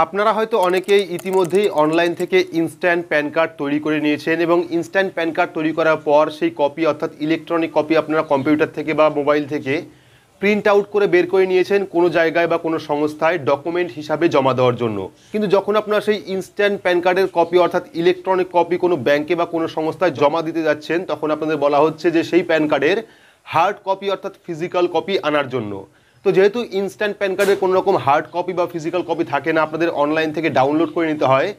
আপনারা হয়তো অনেকেই ইতিমধ্যেই অনলাইন থেকে ইনস্ট্যান্ট প্যান কার্ড তৈরি করে নিয়েছেন এবং ইনস্ট্যান্ট প্যান কার্ড তৈরি করার পর সেই কপি অর্থাৎ ইলেকট্রনিক কপি আপনারা কম্পিউটার থেকে বা মোবাইল থেকে প্রিন্ট আউট করে বের করে নিয়েছেন কোনো জায়গায় বা কোনো সংস্থায় ডকুমেন্ট হিসাবে জমা দেওয়ার জন্য। কিন্তু যখন আপনারা সেই ইনস্ট্যান্ট প্যান কার্ডের কপি অর্থাৎ ইলেকট্রনিক কপি কোনো ব্যাংকে বা কোনো সংস্থায় জমা দিতে যাচ্ছেন, তখন আপনাদের বলা হচ্ছে যে সেই প্যান কার্ডের হার্ড কপি অর্থাৎ ফিজিক্যাল কপি আনার জন্য। তো যেহেতু ইনস্ট্যান্ট প্যান কার্ডের কোনো রকম হার্ড কপি বা ফিজিক্যাল কপি থাকে না, আপনাদের অনলাইন থেকে ডাউনলোড করে নিতে হয়,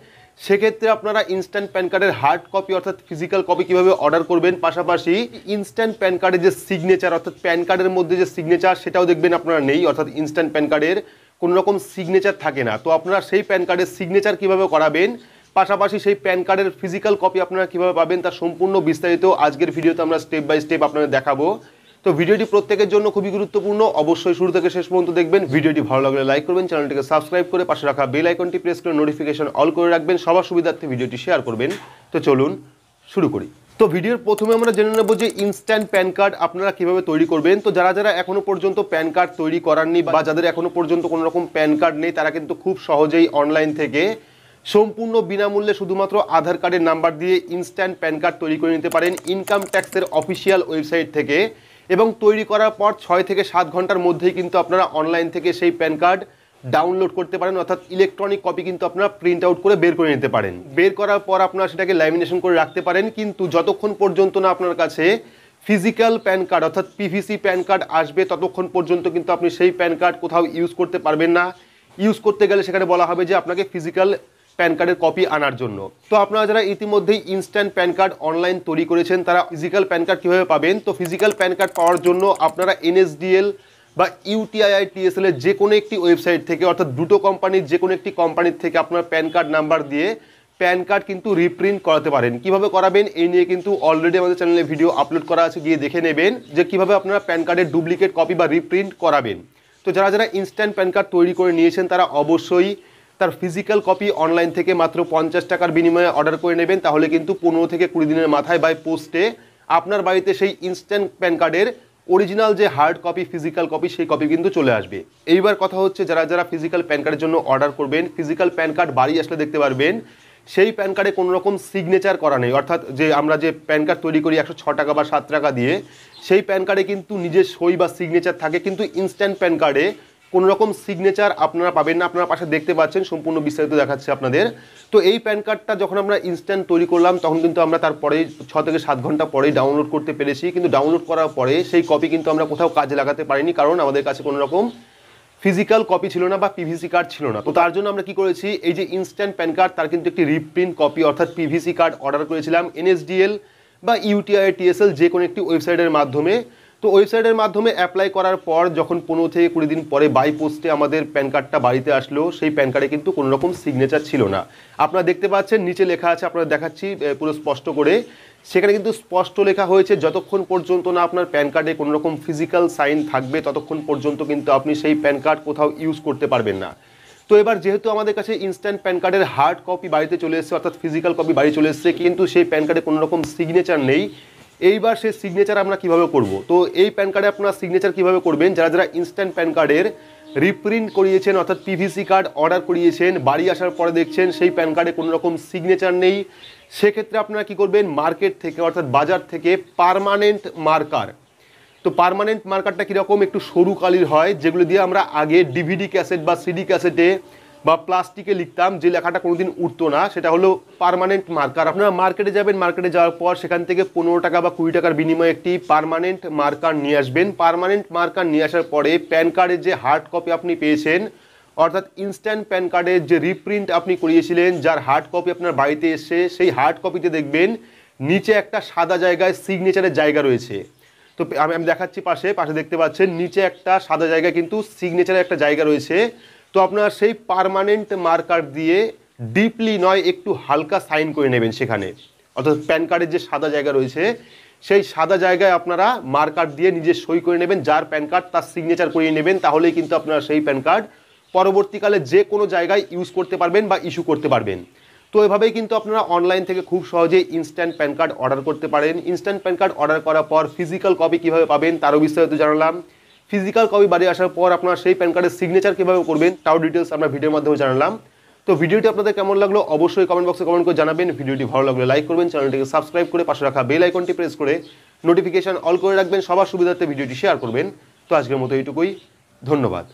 সেক্ষেত্রে আপনারা ইনস্ট্যান্ট প্যান কার্ডের হার্ড কপি অর্থাৎ ফিজিক্যাল কপি কীভাবে অর্ডার করবেন, পাশাপাশি ইনস্ট্যান্ট প্যান কার্ডের যে সিগনেচার অর্থাৎ প্যান কার্ডের মধ্যে যে সিগনেচার সেটাও দেখবেন আপনারা নেই, অর্থাৎ ইনস্ট্যান্ট প্যান কার্ডের কোনো রকম সিগনেচার থাকে না। তো আপনারা সেই প্যান কার্ডের সিগনেচার কীভাবে করাবেন, পাশাপাশি সেই প্যান কার্ডের ফিজিক্যাল কপি আপনারা কীভাবে পাবেন, তার সম্পূর্ণ বিস্তারিত আজকের ভিডিওতে আমরা স্টেপ বাই স্টেপ আপনাদের দেখাবো। তো ভিডিওটি প্রত্যেকের জন্য খুবই গুরুত্বপূর্ণ, অবশ্যই শুরু থেকে শেষ পর্যন্ত দেখবেন। ভিডিওটি ভালো লাগলে লাইক করবেন, চ্যানেলটিকে সাবস্ক্রাইব করে পাশে রাখা বেল আইকনটি প্রেস করে নোটিফিকেশন অল করে রাখবেন, সবার সুবিধার্থে ভিডিওটি শেয়ার করবেন। তো চলুন শুরু করি। তো ভিডিওর প্রথমে আমরা জেনে নেব যে ইনস্ট্যান্ট প্যান কার্ড আপনারা কিভাবে তৈরি করবেন। তো যারা যারা এখনো পর্যন্ত প্যান কার্ড তৈরি করাননি বা যাদের এখনো পর্যন্ত কোনো রকম প্যান কার্ড নেই, তারা কিন্তু খুব সহজেই অনলাইন থেকে সম্পূর্ণ বিনামূল্যে শুধুমাত্র আধার কার্ডের নাম্বার দিয়ে ইনস্ট্যান্ট প্যান কার্ড তৈরি করে নিতে পারেন ইনকাম ট্যাক্সের অফিসিয়াল ওয়েবসাইট থেকে। এবং তৈরি করার পর 6 থেকে 7 ঘন্টার মধ্যেই কিন্তু আপনারা অনলাইন থেকে সেই প্যান কার্ড ডাউনলোড করতে পারেন, অর্থাৎ ইলেকট্রনিক কপি কিন্তু আপনারা প্রিন্ট আউট করে বের করে নিতে পারেন। বের করার পর আপনারা সেটাকে ল্যামিনেশন করে রাখতে পারেন, কিন্তু যতক্ষণ পর্যন্ত না আপনার কাছে ফিজিক্যাল প্যান কার্ড অর্থাৎ পিভিসি প্যান কার্ড আসবে, ততক্ষণ পর্যন্ত কিন্তু আপনি সেই প্যান কার্ড কোথাও ইউজ করতে পারবেন না। ইউজ করতে গেলে সেখানে বলা হবে যে আপনাকে ফিজিক্যাল প্যান কার্ডের কপি আনার জন্য। তো আপনারা যারা ইতিমধ্যেই ইনস্ট্যান্ট প্যান কার্ড অনলাইন তৈরি করেছেন, তারা ফিজিক্যাল প্যান কার্ড কীভাবে পাবেন। তো ফিজিক্যাল প্যান কার্ড পাওয়ার জন্য আপনারা NSDL বা UTIITSL এর যে কোনো একটি ওয়েবসাইট থেকে, অর্থাৎ দুটো কোম্পানির যে কোনো একটি কোম্পানির থেকে আপনার প্যান কার্ড নাম্বার দিয়ে প্যান কার্ড কিন্তু রিপ্রিন্ট করাতে পারেন। কিভাবে করাবেন এই নিয়ে কিন্তু অলরেডি আমাদের চ্যানেলে ভিডিও আপলোড করা আছে, গিয়ে দেখে নেবেন যে কিভাবে আপনারা প্যান কার্ডের ডুপ্লিকেট কপি বা রিপ্রিন্ট করাবেন। তো যারা যারা ইনস্ট্যান্ট প্যান কার্ড তৈরি করে নিয়েছেন, তারা অবশ্যই তার ফিজিক্যাল কপি অনলাইন থেকে মাত্র 50 টাকার বিনিময়ে অর্ডার করে নেবেন, তাহলে কিন্তু 15 থেকে 20 দিনের মাথায় বাই পোস্টে আপনার বাড়িতে সেই ইনস্ট্যান্ট প্যান কার্ডের অরিজিনাল যে হার্ড কপি ফিজিক্যাল কপি সেই কপি কিন্তু চলে আসবে। এইবার কথা হচ্ছে, যারা যারা ফিজিক্যাল প্যান কার্ডের জন্য অর্ডার করবেন, ফিজিক্যাল প্যান কার্ড বাড়ি আসলে দেখতে পারবেন সেই প্যান কার্ডে কোনো রকম সিগনেচার করা নেই, অর্থাৎ যে আমরা যে প্যান কার্ড তৈরি করি 106 টাকা বা 7 টাকা দিয়ে, সেই প্যান কার্ডে কিন্তু নিজের সই বা সিগনেচার থাকে, কিন্তু ইনস্ট্যান্ট প্যান কার্ডে কোনো রকম সিগনেচার আপনারা পাবেন না। আপনারা পাশে দেখতে পাচ্ছেন, সম্পূর্ণ বিস্তারিত দেখাচ্ছে আপনাদের। তো এই প্যান কার্ডটা যখন আমরা ইনস্ট্যান্ট তৈরি করলাম, তখন কিন্তু আমরা তারপরেই 6 থেকে 7 ঘন্টা পরেই ডাউনলোড করতে পেরেছি, কিন্তু ডাউনলোড করার পরে সেই কপি কিন্তু আমরা কোথাও কাজে লাগাতে পারিনি, কারণ আমাদের কাছে কোনো রকম ফিজিক্যাল কপি ছিল না বা পিভিসি কার্ড ছিল না। তো তার জন্য আমরা কি করেছি, এই যে ইনস্ট্যান্ট প্যান কার্ড তার কিন্তু একটি রিপ্রিন্ট কপি অর্থাৎ পিভিসি কার্ড অর্ডার করেছিলাম NSDL বা UTIITSL যে কোনো একটি ওয়েবসাইটের মাধ্যমে। তো ওয়েবসাইটের মাধ্যমে অ্যাপ্লাই করার পর যখন 15 থেকে 20 দিন পরে বাই পোস্টে আমাদের প্যান কার্ডটা বাড়িতে আসলো, সেই প্যান কার্ডে কিন্তু কোনো রকম সিগনেচার ছিল না। আপনারা দেখতে পাচ্ছেন নিচে লেখা আছে, আপনারা দেখাচ্ছি পুরো স্পষ্ট করে, সেখানে কিন্তু স্পষ্ট লেখা হয়েছে যতক্ষণ পর্যন্ত না আপনার প্যান কার্ডে কোনো রকম ফিজিক্যাল সাইন থাকবে, ততক্ষণ পর্যন্ত কিন্তু আপনি সেই প্যান কার্ড কোথাও ইউজ করতে পারবেন না। তো এবার যেহেতু আমাদের কাছে ইনস্ট্যান্ট প্যান কার্ডের হার্ড কপি বাড়িতে চলে এসেছে, অর্থাৎ ফিজিক্যাল কপি বাড়ি চলে এসেছে, কিন্তু সেই প্যান কার্ডে কোনো রকম সিগনেচার নেই। এইবার সেই সিগনেচার আমরা কিভাবে করব। তো এই প্যান কার্ডে আপনারা সিগনেচার কিভাবে করবেন, যারা যারা ইনস্ট্যান্ট প্যান কার্ডের রিপ্রিন্ট করিয়েছেন অর্থাৎ পিভিসি কার্ড অর্ডার করিয়েছেন, বাড়ি আসার পরে দেখছেন সেই প্যান কার্ডে কোনো রকম সিগনেচার নেই, সেক্ষেত্রে আপনারা কি করবেন, মার্কেট থেকে অর্থাৎ বাজার থেকে পার্মানেন্ট মার্কার। তো পার্মানেন্ট মার্কারটা কীরকম, একটু সরু কালির হয়, যেগুলো দিয়ে আমরা আগে DVD ক্যাসেট বা CD ক্যাসেটে বা প্লাস্টিকে লিখতাম, যে লেখাটা কোনোদিন উঠতো না, সেটা হলো পার্মানেন্ট মার্কার। আপনারা মার্কেটে যাবেন, মার্কেটে যাওয়ার পর সেখান থেকে 15 টাকা বা 20 টাকার বিনিময়ে একটি পার্মানেন্ট মার্কার নিয়ে আসবেন। পার্মানেন্ট মার্কার নিয়ে আসার পরে প্যান কার্ডের যে হার্ড কপি আপনি পেয়েছেন, অর্থাৎ ইনস্ট্যান্ট প্যান কার্ডের যে রিপ্রিন্ট আপনি করিয়েছিলেন, যার হার্ড কপি আপনার বাড়িতে এসে, সেই হার্ড কপিতে দেখবেন নিচে একটা সাদা জায়গায় সিগনেচারের জায়গা রয়েছে। তো আমি দেখাচ্ছি, পাশে দেখতে পাচ্ছেন নিচে একটা সাদা জায়গা কিন্তু সিগনেচারের একটা জায়গা রয়েছে। তো আপনারা সেই পার্মানেন্ট মার্কার দিয়ে ডিপলি নয়, একটু হালকা সাইন করে নেবেন সেখানে, অর্থাৎ প্যান কার্ডের যে সাদা জায়গা রয়েছে সেই সাদা জায়গায় আপনারা মার্কার দিয়ে নিজে সই করে নেবেন, যার প্যান কার্ড তার সিগনেচার করিয়ে নেবেন, তাহলেই কিন্তু আপনারা সেই প্যান কার্ড পরবর্তীকালে যে কোনো জায়গায় ইউজ করতে পারবেন বা ইস্যু করতে পারবেন। তো এভাবেই কিন্তু আপনারা অনলাইন থেকে খুব সহজেই ইনস্ট্যান্ট প্যান কার্ড অর্ডার করতে পারেন। ইনস্ট্যান্ট প্যান কার্ড অর্ডার করার পর ফিজিক্যাল কপি কীভাবে পাবেন তারও বিস্তারিত জানালাম। ফিজিক্যাল কপি বাড়ি আসার পর আপনারা সেই প্যান কার্ডের সিগনেচার কীভাবে করবেন তাও ডিটেলস আমরা ভিডিওর মাধ্যমে জানালাম। তো ভিডিওটি আপনাদের কেমন লাগলো অবশ্যই কমেন্ট বক্সে কমেন্ট করে জানাবেন। ভিডিওটি ভালো লাগলে লাইক করবেন, চ্যানেলটিকে সাবস্ক্রাইব করে পাশে রাখা বেল আইকনটি প্রেস করে নোটিফিকেশন অল করে রাখবেন, সবার সুবিধার্থে ভিডিওটি শেয়ার করবেন। তো আজকের মতো এইটুকুই, ধন্যবাদ।